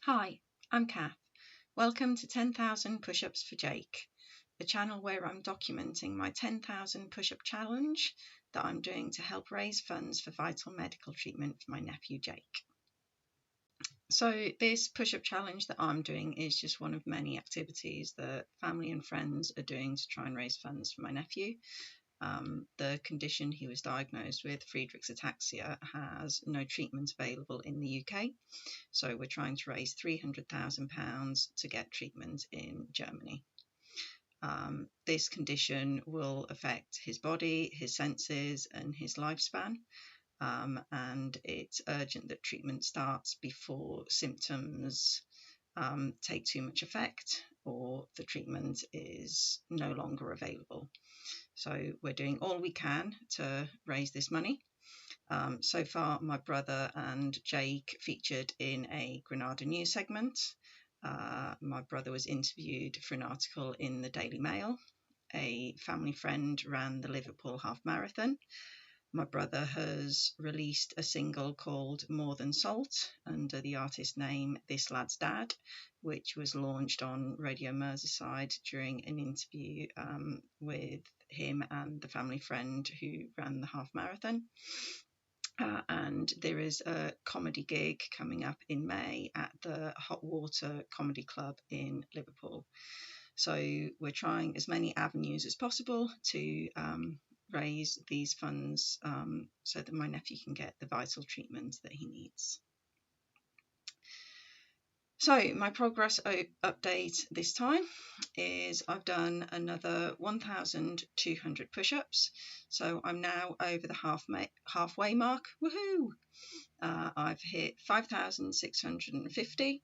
Hi, I'm Kath. Welcome to 10,000 Push-Ups for Jake, the channel where I'm documenting my 10,000 push-up challenge that I'm doing to help raise funds for vital medical treatment for my nephew Jake. So this push-up challenge that I'm doing is just one of many activities that family and friends are doing to try and raise funds for my nephew. The condition he was diagnosed with, Friedreich's ataxia, has no treatment available in the UK. So we're trying to raise £300,000 to get treatment in Germany. This condition will affect his body, his senses, and his lifespan. And it's urgent that treatment starts before symptoms take too much effect or the treatment is no longer available. So we're doing all we can to raise this money. So far, my brother and Jake featured in a Granada news segment. My brother was interviewed for an article in the Daily Mail. A family friend ran the Liverpool Half Marathon. My brother has released a single called More Than Salt under the artist name This Lad's Dad, which was launched on Radio Merseyside during an interview with him and the family friend who ran the half marathon. And there is a comedy gig coming up in May at the Hot Water Comedy Club in Liverpool. So we're trying as many avenues as possible to raise these funds so that my nephew can get the vital treatment that he needs. So my progress update this time is I've done another 1,200 push-ups. So I'm now over the halfway mark. Woohoo! I've hit 5,650.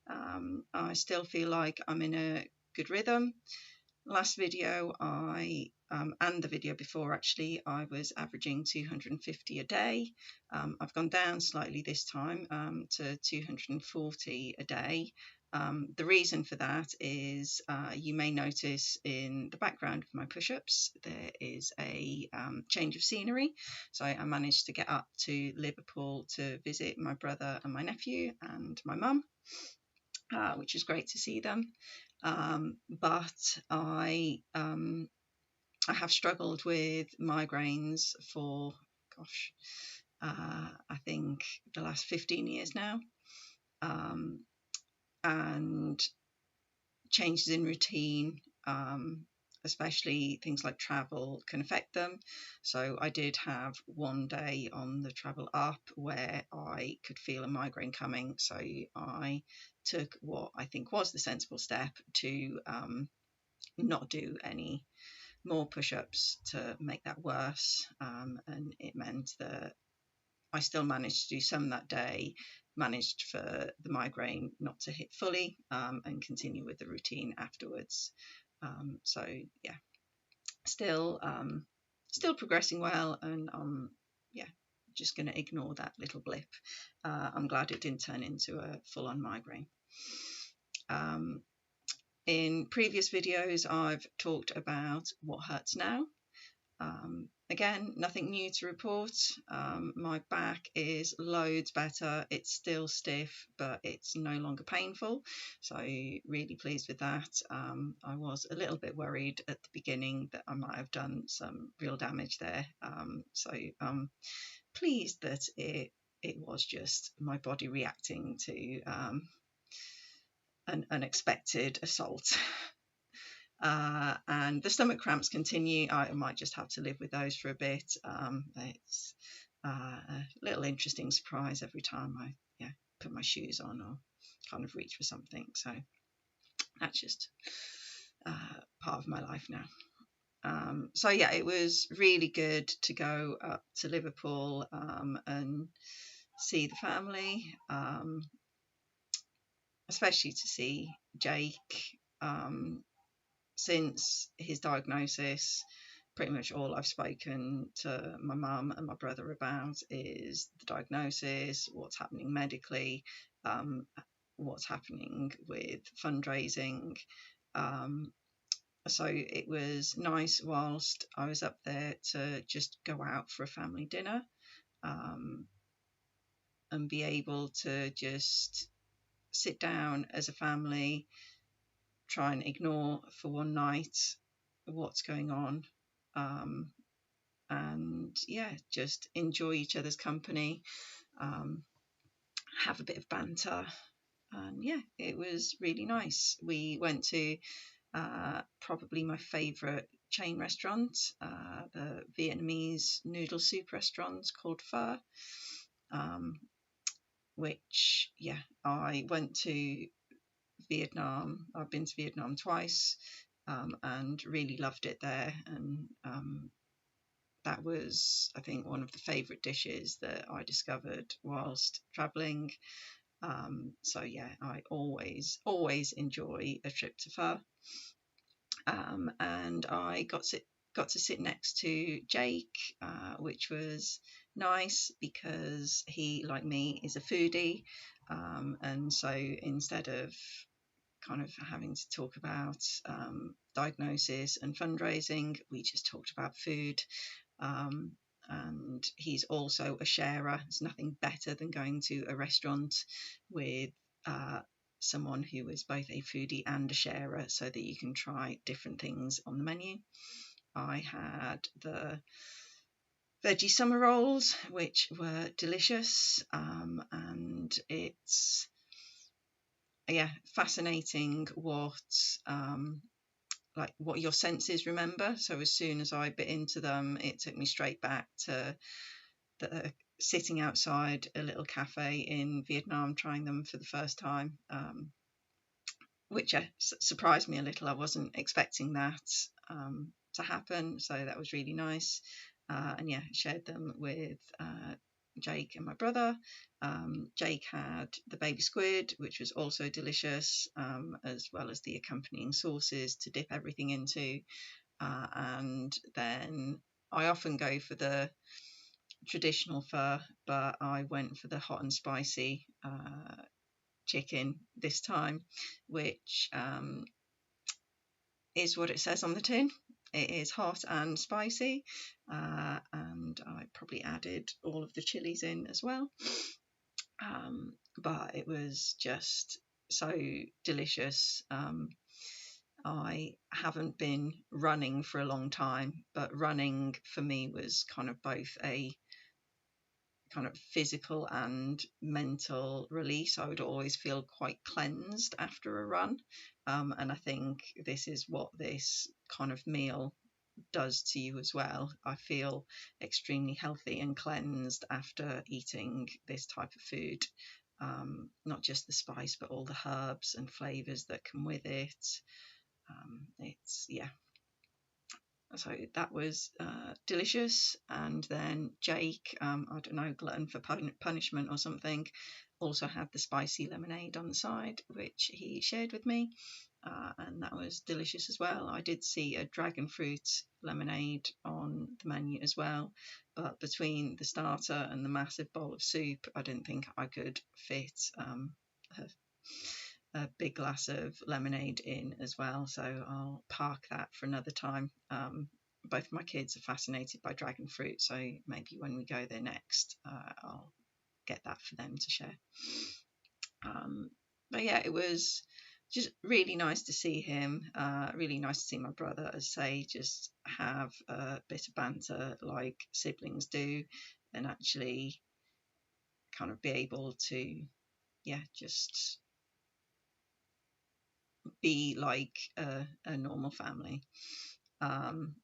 I still feel like I'm in a good rhythm. Last video and the video before actually, I was averaging 250 a day. I've gone down slightly this time to 240 a day. The reason for that is you may notice in the background of my push-ups there is a change of scenery. So I managed to get up to Liverpool to visit my brother and my nephew and my mum, which is great to see them. But I have struggled with migraines for, I think the last 15 years now. And changes in routine, especially things like travel, can affect them. So I did have one day on the travel up where I could feel a migraine coming. So I took what I think was the sensible step to not do any more push-ups to make that worse. And it meant that I still managed to do some that day, managed for the migraine not to hit fully, and continue with the routine afterwards. So yeah, still progressing well, and just going to ignore that little blip. I'm glad it didn't turn into a full-on migraine. In previous videos, I've talked about what hurts now. Again, nothing new to report. My back is loads better. It's still stiff, but it's no longer painful. So really pleased with that. I was a little bit worried at the beginning that I might have done some real damage there. So I'm pleased that it was just my body reacting to an unexpected assault. And the stomach cramps continue. I might just have to live with those for a bit. It's a little interesting surprise every time I put my shoes on or kind of reach for something. So that's just part of my life now. So yeah, it was really good to go up to Liverpool and see the family, especially to see Jake. Since his diagnosis, pretty much all I've spoken to my mum and my brother about is the diagnosis, what's happening medically, what's happening with fundraising. So it was nice whilst I was up there to just go out for a family dinner and be able to just sit down as a family, try and ignore for one night what's going on, um, and yeah, just enjoy each other's company, um, have a bit of banter, and yeah, it was really nice. We went to probably my favourite chain restaurant, the Vietnamese noodle soup restaurant called Pho, um, which, yeah, I went to Vietnam. I've been to Vietnam twice, and really loved it there. And that was, I think, one of the favourite dishes that I discovered whilst travelling. So yeah, I always enjoy a trip to Pho. And I got to sit next to Jake, which was nice because he, like me, is a foodie. And so instead of kind of having to talk about diagnosis and fundraising, we just talked about food. Um, and he's also a sharer. There's nothing better than going to a restaurant with uh, someone who is both a foodie and a sharer so that you can try different things on the menu. I had the veggie summer rolls, which were delicious, and it's yeah, fascinating what your senses remember. So as soon as I bit into them, it took me straight back to the sitting outside a little cafe in Vietnam trying them for the first time, which surprised me a little. I wasn't expecting that to happen, so that was really nice. And yeah, shared them with Jake and my brother. Jake had the baby squid, which was also delicious, as well as the accompanying sauces to dip everything into. And then I often go for the traditional pho, but I went for the hot and spicy chicken this time, which is what it says on the tin. It is hot and spicy, and I probably added all of the chilies in as well. But it was just so delicious. I haven't been running for a long time, but running for me was kind of both a kind of physical and mental release. I would always feel quite cleansed after a run. And I think this is what this kind of meal does to you as well. I feel extremely healthy and cleansed after eating this type of food. Not just the spice, but all the herbs and flavours that come with it. It's, yeah, so that was delicious. And then Jake, I don't know, glutton for punishment or something, also had the spicy lemonade on the side, which he shared with me, and that was delicious as well. I did see a dragon fruit lemonade on the menu as well, but between the starter and the massive bowl of soup, I didn't think I could fit a big glass of lemonade in as well, so I'll park that for another time. Both my kids are fascinated by dragon fruit, so maybe when we go there next, I'll get that for them to share. But yeah, it was just really nice to see him, really nice to see my brother, as say, just have a bit of banter like siblings do, and actually kind of be able to, yeah, just be like a normal family. Um,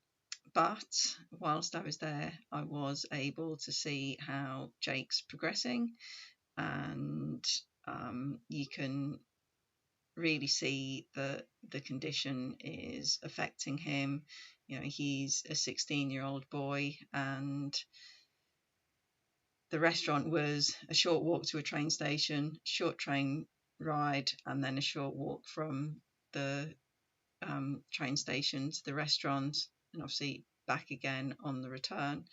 but whilst I was there, I was able to see how Jake's progressing, and you can really see that the condition is affecting him. You know, he's a 16-year-old boy, and the restaurant was a short walk to a train station, short train ride, and then a short walk from the train station to the restaurant, and obviously back again on the return.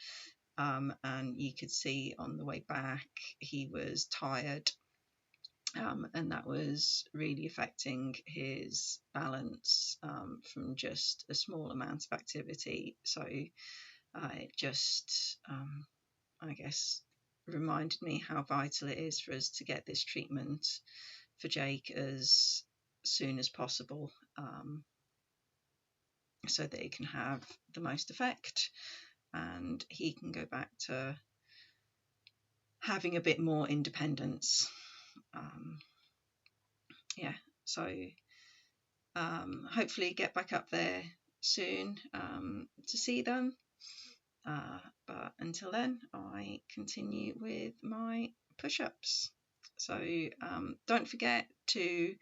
And you could see on the way back he was tired, and that was really affecting his balance from just a small amount of activity. So it just, I guess, reminded me how vital it is for us to get this treatment for Jake as soon as possible, so that it can have the most effect and he can go back to having a bit more independence. Yeah, so hopefully get back up there soon to see them. But until then, I continue with my push-ups. So don't forget to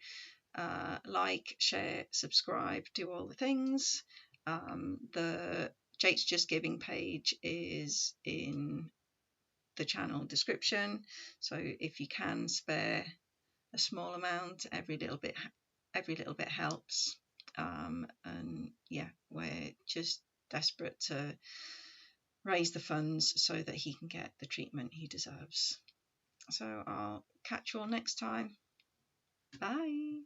like, share, subscribe, do all the things. The Jake's Just Giving page is in the channel description, so if you can spare a small amount, every little bit helps. And yeah, we're just desperate to raise the funds so that he can get the treatment he deserves. So I'll catch you all next time. Bye.